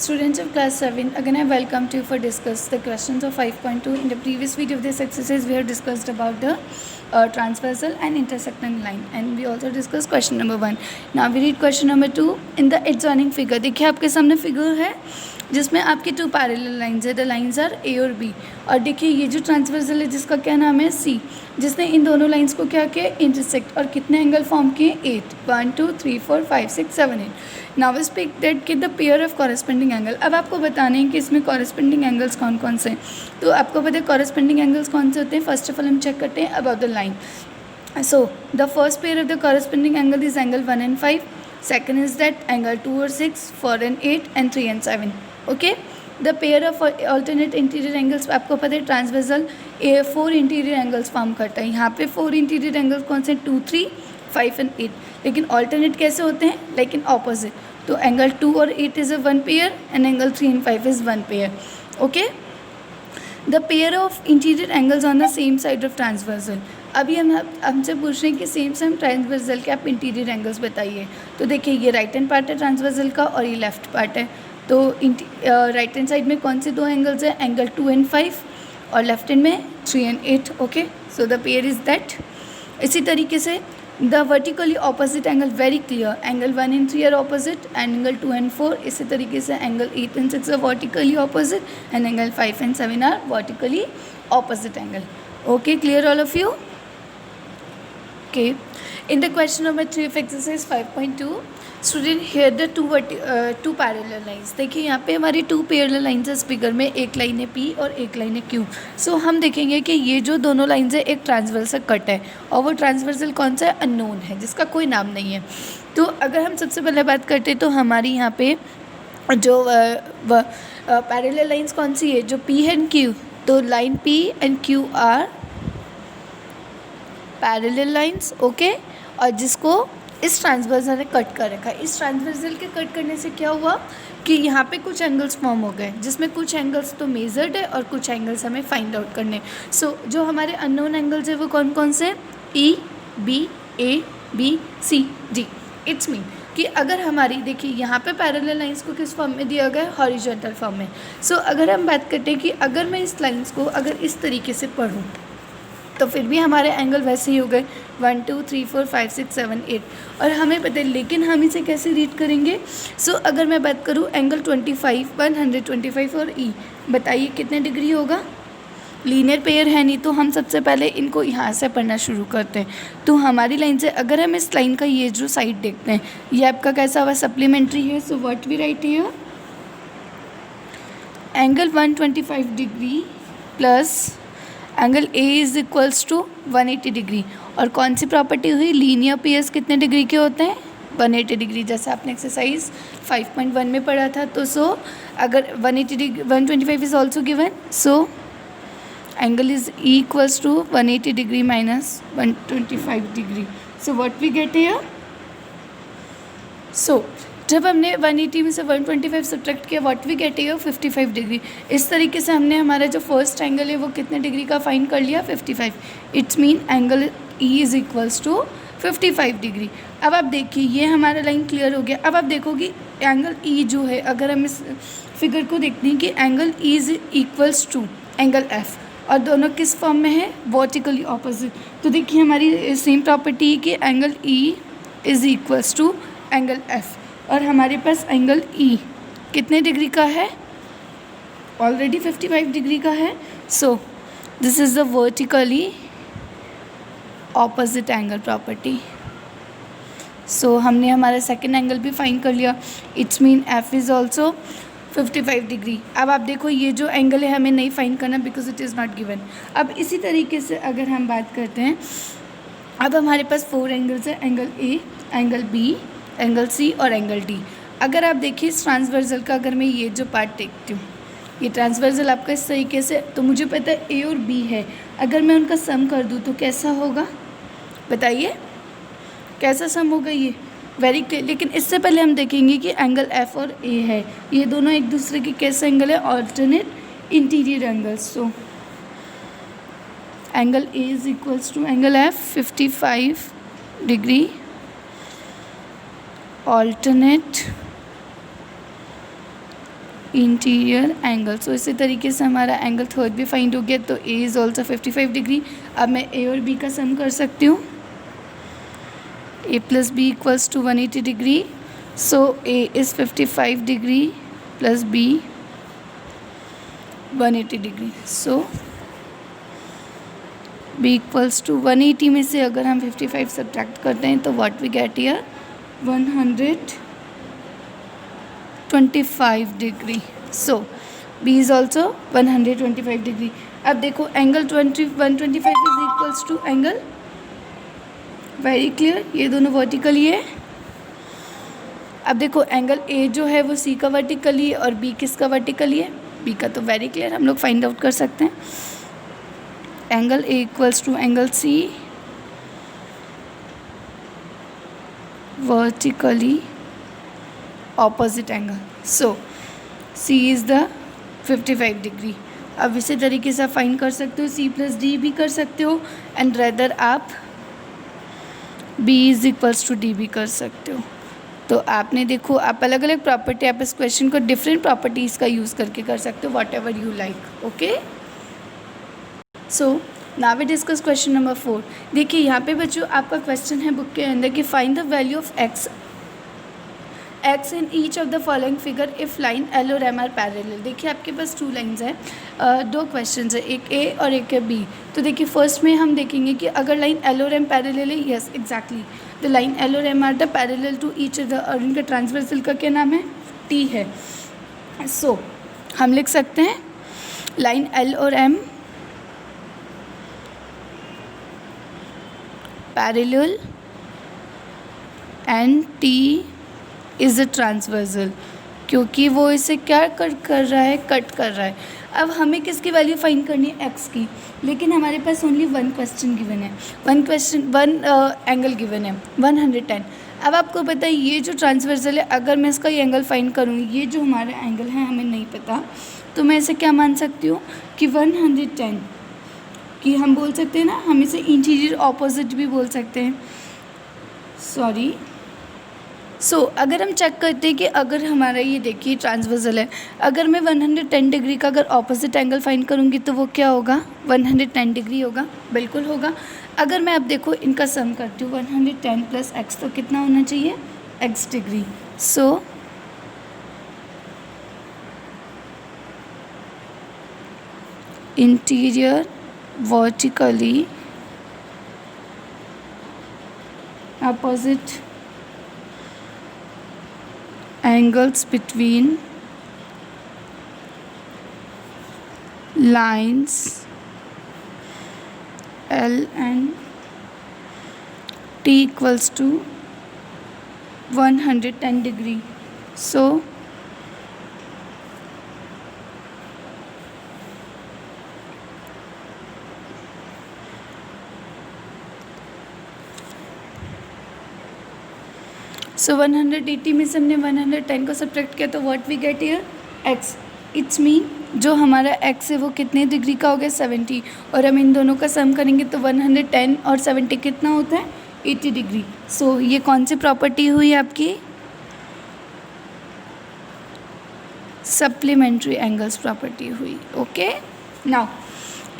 Students of class 7, again I welcome you for discuss the questions of 5.2. In the previous video of this exercise, we have discussed about the transversal and intersecting line, and we also discussed question number 1. Now we read question number 2 in the adjoining figure. देखिए आपके सामने figure है जिसमें आपकी to parallel lines है, the lines R A और B. और देखिए ये जो ट्रांसवर्सल है जिसका क्या नाम है सी, जिसने इन दोनों लाइंस को क्या किया इंटरसेक्ट, और कितने एंगल फॉर्म किए 8, 1 2 3 4 5 6 7 8. नाउ वी स्पीक दैट कि द पेयर ऑफ कॉरेस्पेंडिंग एंगल. अब आपको बताने हैं कि इसमें कॉरेस्पेंडिंग एंगल्स कौन कौन से हैं. तो आपको पता है कॉरेस्पेंडिंग एंगल्स कौन से होते हैं. फर्स्ट ऑफ ऑल हम चेक करते हैं about the line. So the first pair of the corresponding angle is angle 1 and 5. Second is that angle 2 और 6, 4 and 8 and 3 and 7. Okay. The pair of alternate interior angles आपको पता है transversal 4 interior angles form करता है. यहाँ पे 4 interior angles कौन से 2 3 5 and 8. लेकिन ऑल्टरनेट कैसे होते हैं, लेकिन ऑपोजिट. तो एंगल 2 और 8 is a 1 pair and angle 3 and 5 is 1 pair. Okay. The pair of interior angles on the same side of transversal. अभी हमसे पूछ रहे हैं कि सेम ट्रांसवर्सल के आप इंटीरियर एंगल्स बताइए. तो देखिए ये राइट हैंड पार्ट है ट्रांसवर्सल का और ये लेफ्ट पार्ट है. तो राइट हैंड साइड में कौन से दो एंगल्स हैं, एंगल 2 and 5, और लेफ्ट हैंड में 3 and 8. Okay. So the pair is that. इसी तरीके से the vertically opposite angle very clear, angle 1 and 3 are opposite and angle 2 and 4. इसी तरीके से angle 8 and 6 are vertically opposite and angle 5 and 7 are vertically opposite angle. Okay, clear all of you. Okay. In the question number 3 of exercise 5.2, student here the two parallel lines. देखिए यहाँ पे हमारी 2 parallel lines है इस figure में, एक line है P और एक लाइन है Q. सो हम देखेंगे कि ये जो दोनों लाइन्स है एक ट्रांसवर्सल कट है, और वो ट्रांसवर्सल कौन सा है, अननोन है, जिसका कोई नाम नहीं है. तो अगर हम सबसे पहले बात करते हैं तो हमारी यहाँ पे जो पैरेलल लाइन्स कौन सी है, जो P है एंड Q. तो line P and Q are parallel lines. Okay. और जिसको इस ट्रांसवर्सल ने कट कर रखा है. इस ट्रांसवर्सल के कट करने से क्या हुआ कि यहाँ पे कुछ एंगल्स फॉर्म हो गए, जिसमें कुछ एंगल्स तो मेजर्ड है और कुछ एंगल्स हमें फाइंड आउट करने. सो जो हमारे अननोन एंगल्स है वो कौन कौन से, E, B, A, B, C, D. It's mean कि अगर हमारी देखिए यहाँ पे पैरेलल लाइंस को किस फॉर्म में दिया गया है, हॉरिजॉन्टल फॉर्म में. सो अगर हम बात करते हैं कि अगर मैं इस लाइंस को अगर इस तरीके से पढ़ूँ तो फिर भी हमारे एंगल वैसे ही हो गए 1 2 3 4 5 6 7 8. और हमें पता है, लेकिन हम इसे कैसे रीड करेंगे. सो अगर मैं बात करूँ एंगल 25 125 और E, बताइए कितने डिग्री होगा. लीनियर पेयर है नहीं, तो हम सबसे पहले इनको यहाँ से पढ़ना शुरू करते हैं. तो हमारी लाइन से अगर हम इस लाइन का ये जो साइड देखते हैं, ये आपका कैसा हुआ, सप्लीमेंट्री है. So what we write here, angle 125 degree plus angle A is equals to 180 degree. और कौन सी प्रॉपर्टी हुई, लीनियर पेयर्स कितने डिग्री के होते हैं, 180 डिग्री, जैसे आपने एक्सरसाइज 5.1 में पढ़ा था. तो सो अगर 180 degree 125 is also given, so angle is E equals to 180 degree minus 125 degree. So what we get here. So जब हमने 180 में से 125 सब्ट्रैक्ट किया, what we get here 55 degree. इस तरीके से हमने हमारा जो फर्स्ट एंगल है वो कितने डिग्री का फाइंड कर लिया, 55. It's mean angle E is equals to 55 degree. अब आप देखिए ये हमारा लाइन क्लियर हो गया. अब आप देखोगे एंगल E जो है, अगर हम इस फिगर को देखते हैं कि angle E is equals to angle F, और दोनों किस फॉर्म में है, वर्टिकली ऑपोजिट. तो देखिए हमारी सेम प्रॉपर्टी है कि angle E is equals to angle F, और हमारे पास एंगल E कितने डिग्री का है, ऑलरेडी 55 डिग्री का है. So this is the vertically opposite angle property. So हमने हमारा सेकेंड एंगल भी फाइंड कर लिया. It's mean F is also 55 degree. अब आप देखो ये जो एंगल है हमें नहीं फाइंड करना because it is not given. अब इसी तरीके से अगर हम बात करते हैं, अब हमारे पास 4 एंगल्स हैं, angle A, angle B, angle C और एंगल D. अगर आप देखिए इस ट्रांसवर्सल का, अगर मैं ये जो पार्ट देखती हूँ, ये ट्रांसवर्सल आपका इस तरीके से, तो मुझे पता है A और B है. अगर मैं उनका सम कर दूँ तो कैसा होगा, बताइए कैसा सम होगा, ये वेरी क्लियर. लेकिन इससे पहले हम देखेंगे कि एंगल F और A है, ये दोनों एक दूसरे के कैसे एंगल है, alternate interior angles. So angle A is equals to angle F 55 degree alternate interior angle. So इसी तरीके से हमारा एंगल थर्ड भी फाइंड हो गया। तो ए इज़ ऑल्सो 55 डिग्री। अब मैं ए और बी का सम कर सकती हूँ। A plus B equals to 180 degree. So A is 55 degree plus B 180 degree. So B equals to 180 में से अगर हम 55 सब्ट्रैक्ट करते हैं तो what we get here 125 degree. So B is also 125 degree. अब देखो angle 125 is equals to angle, very clear, ये दोनों वर्टिकली है। अब देखो एंगल ए जो है वो सी का वर्टिकली है और बी किसका वर्टिकली है, बी का। तो वेरी क्लियर, हम लोग फाइंड आउट कर सकते हैं angle A equals to angle C vertically opposite angle. So C is the 55 degree. अब इसी तरीके से आप फाइंड कर सकते हो, सी प्लस डी भी कर सकते हो एंड रेदर आप B is equals to D भी कर सकते हो। तो आपने देखो, आप अलग अलग प्रॉपर्टी, आप इस क्वेश्चन को डिफरेंट प्रॉपर्टीज़ का यूज़ करके कर सकते हो, whatever you like. Okay, so now we discuss question number 4। देखिए यहाँ पे बच्चों आपका क्वेश्चन है बुक के अंदर कि find the value of x in each of the following figure if line L और एम आर पैरेलल। देखिए आपके पास 2 लाइन्स हैं, 2 क्वेश्चन है, एक ए और एक है बी। तो देखिए फर्स्ट में हम देखेंगे कि अगर लाइन एल और एम पैरेलल है, yes exactly, the line L और M are the parallel to each other और इनका ट्रांसवर्सल का क्या नाम है, टी है। सो हम लिख सकते हैं लाइन एल और M parallel and T is a transversal, क्योंकि वो इसे क्या कर रहा है, कट कर रहा है। अब हमें किसकी वैल्यू फाइंड करनी है, एक्स की, लेकिन हमारे पास ओनली 1 क्वेश्चन गिवन है, 1 एंगल गिवन है 110। अब आपको पता है ये जो ट्रांसवर्सल है, अगर मैं इसका ये एंगल फाइंड करूँगी, ये जो हमारा एंगल है हमें नहीं पता, तो मैं इसे क्या मान सकती हूँ कि 110 कि हम बोल सकते हैं ना, हम इसे इंटीरियर ऑपोजिट भी बोल सकते हैं, सॉरी। सो अगर हम चेक करते हैं कि अगर हमारा ये देखिए ट्रांसवर्सल है, अगर मैं 110 डिग्री का अगर ऑपोजिट एंगल फाइंड करूँगी तो वो क्या होगा, 110 डिग्री होगा, बिल्कुल होगा। अगर मैं अब देखो इनका सम करती हूँ 110 प्लस एक्स, तो कितना होना चाहिए, X degree. So interior vertically opposite angles between lines L and T equals to 110 degree. So so 180 में से हमने 110 को सब्ट्रैक्ट किया तो what we get here, X. It's mean जो हमारा एक्स है वो कितने डिग्री का हो गया, 70, और हम इन दोनों का सम करेंगे तो 110 और 70 कितना होता है, 80 डिग्री। सो ये कौन सी प्रॉपर्टी हुई आपकी, सप्लीमेंट्री एंगल्स प्रॉपर्टी हुई। ओके, नाउ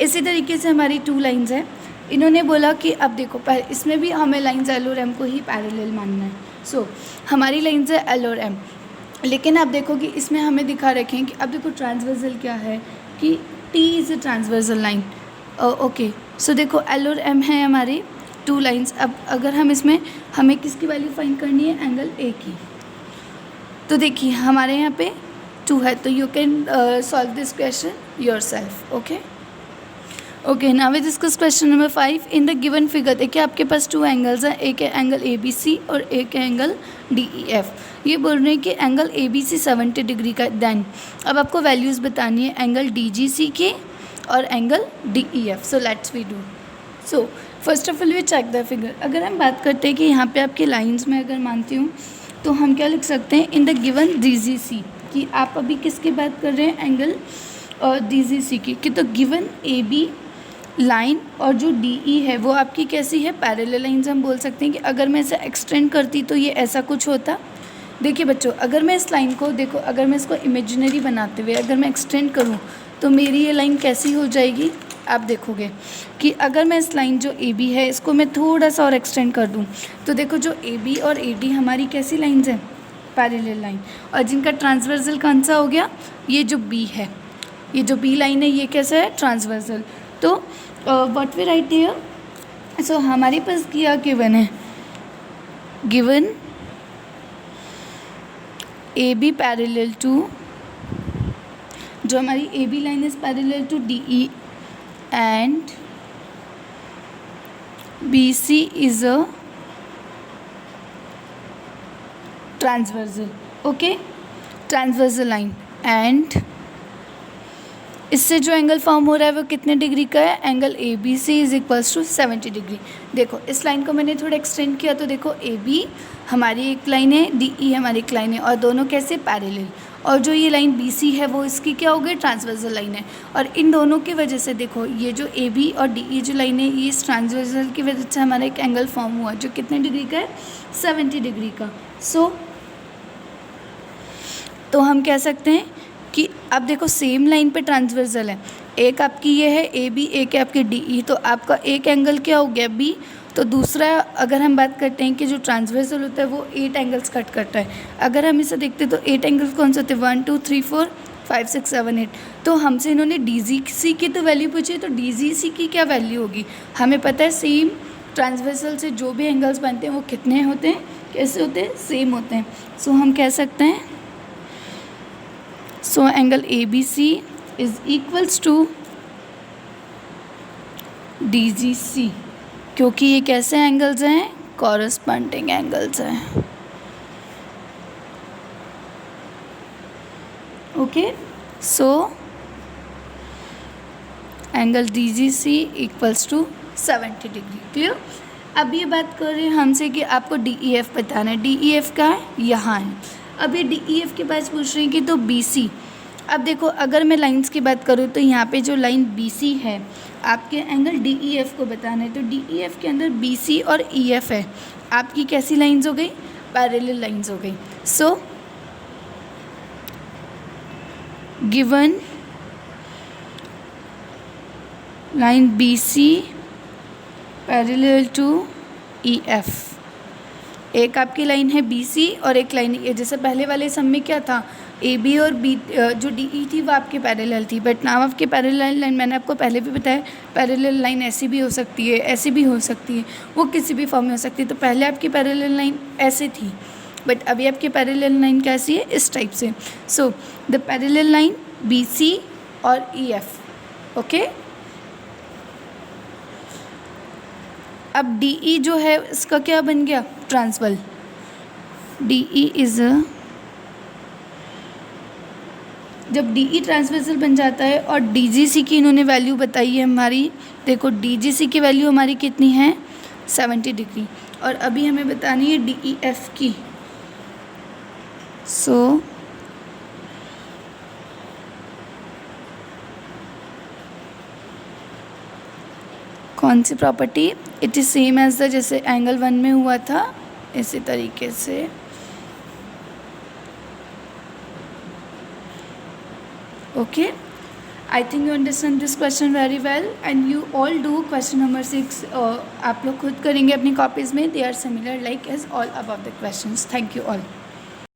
इसी तरीके से हमारी 2 लाइंस हैं। इन्होंने बोला कि अब देखो इसमें भी हमें लाइंस एल और एम को ही पैरेलल मानना है। सो हमारी लाइंस है एल और एम, लेकिन आप देखो कि इसमें हमें दिखा रखे हैं कि अब देखो ट्रांसवर्सल क्या है कि T is a transversal line. Okay, so देखो एल और एम है हमारी 2 लाइंस। अब अगर हम इसमें हमें किसकी वैल्यू फाइंड करनी है, एंगल ए की। तो देखिए हमारे यहाँ पे 2 है, तो you can solve this question yourself. Okay, now we discuss question number 5। In the given figure देखिए आपके पास 2 एंगल्स हैं, एक है एंगल ए बी सी और एक है एंगल डी ई एफ। ये बोल रहे हैं कि angle A B C 70 degree का, देन अब आपको वैल्यूज़ बतानी है एंगल डी जी सी की और angle D E F. So let's we do. So first of all we check the figure. अगर हम बात करते हैं कि यहाँ पे आपके लाइन्स में अगर मानती हूँ तो हम क्या लिख सकते हैं, in the given D G C, कि आप अभी किसकी बात कर रहे हैं, एंगल डी जी सी की, कि तो गिवन ए बी लाइन और जो डी ई है वो आपकी कैसी है, पैरेलल लाइंस। हम बोल सकते हैं कि अगर मैं इसे एक्सटेंड करती तो ये ऐसा कुछ होता, देखिए बच्चों, अगर मैं इस लाइन को देखो, अगर मैं इसको इमेजिनरी बनाते हुए अगर मैं एक्सटेंड करूँ तो मेरी ये लाइन कैसी हो जाएगी। आप देखोगे कि अगर मैं इस लाइन जो ए बी है इसको मैं थोड़ा सा और एक्सटेंड कर दूँ तो देखो जो ए बी और ए डी हमारी कैसी लाइन्स हैं, पैरेलल लाइन, और जिनका ट्रांसवर्सल कौन सा हो गया, ये जो बी है, ये जो बी लाइन है ये कैसा है, ट्रांसवर्सल। तो what we write here, so हमारे पास क्या गिवन है, given A B parallel to, जो हमारी A B line is parallel to D E and B C is a transversal, okay, transversal line, and इससे जो एंगल फॉर्म हो रहा है वो कितने डिग्री का है, angle A B C is equals to 70 degree. देखो इस लाइन को मैंने थोड़ा एक्सटेंड किया तो देखो ए बी हमारी एक लाइन है, डी ई हमारी एक लाइन है, और दोनों कैसे पैरेलल, और जो ये लाइन बी सी है वो इसकी क्या हो गई, ट्रांसवर्सल लाइन है, और इन दोनों की वजह से देखो ये जो ए बी और डी ई जो लाइन है ये इस ट्रांसवर्सल की वजह से हमारा एक एंगल फॉर्म हुआ जो कितने डिग्री का है, 70 डिग्री का। सो तो हम कह सकते हैं कि अब देखो सेम लाइन पे ट्रांसवर्सल है, एक आपकी ये है ए बी, एक है आपकी डी ई, तो आपका एक एंगल क्या हो गया बी, तो दूसरा अगर हम बात करते हैं कि जो ट्रांसवर्सल होता है वो 8 एंगल्स कट करता है। अगर हम इसे देखते तो 8 एंगल्स कौन से होते हैं, 1 2 3 4 5 6 7 8। तो हमसे इन्होंने डी जी सी की तो वैल्यू पूछी, तो डी जी सी की क्या वैल्यू होगी, हमें पता है सेम ट्रांसवर्सल से जो भी एंगल्स बनते हैं वो कितने होते हैं, कैसे होते हैं, सेम होते हैं। सो हम कह सकते हैं, so angle A B C is equals to D G C, क्योंकि ये कैसे एंगल्स हैं, कॉरस्पॉन्डिंग एंगल्स हैं, okay. So angle D G C equals to 70 degree, clear. अब ये बात कर रहे हैं हमसे कि आपको डी ई एफ बताना है, डी ई एफ का है यहाँ है, अब ये डी ई एफ के पास पूछ रहे हैं कि तो बी सी। अब देखो अगर मैं लाइंस की बात करूँ तो यहाँ पे जो लाइन बी सी है आपके एंगल डी ई एफ को बताना है, तो डी ई एफ के अंदर बी सी और ई एफ है, आपकी कैसी लाइंस हो गई, पैरेलल लाइंस हो गई। So given line B C parallel to E F, एक आपकी लाइन है बी सी और एक लाइन ए, जैसे पहले वाले सम में क्या था, ए बी और बी जो डी ई थी वो आपकी पैरेलल थी, बट नाउ आपकी पैरेलल लाइन मैंने आपको पहले भी बताया पैरेलल लाइन ऐसी भी हो सकती है, ऐसी भी हो सकती है, वो किसी भी फॉर्म में हो सकती है। तो पहले आपकी पैरेलल लाइन ऐसे थी, बट अभी आपकी पैरेलल लाइन कैसी है, इस टाइप से। So the parallel line B C और ई एफ, ओके। अब डी ई जो है इसका क्या बन गया, ट्रांसवर्सल, डी ई इज जब डी ई ट्रांसवर्सल बन जाता है और डी जी सी की इन्होंने वैल्यू बताई है हमारी, देखो डी जी सी की वैल्यू हमारी कितनी है, 70 डिग्री, और अभी हमें बतानी है डी ई एफ की। सो कौन सी property, it is same as the, जैसे एंगल 1 में हुआ था इसी तरीके से, okay. I think you understand this question very well and you all do question number 6, आप लोग खुद करेंगे अपनी कॉपीज़ में, they are similar like as all above the questions. Thank you all.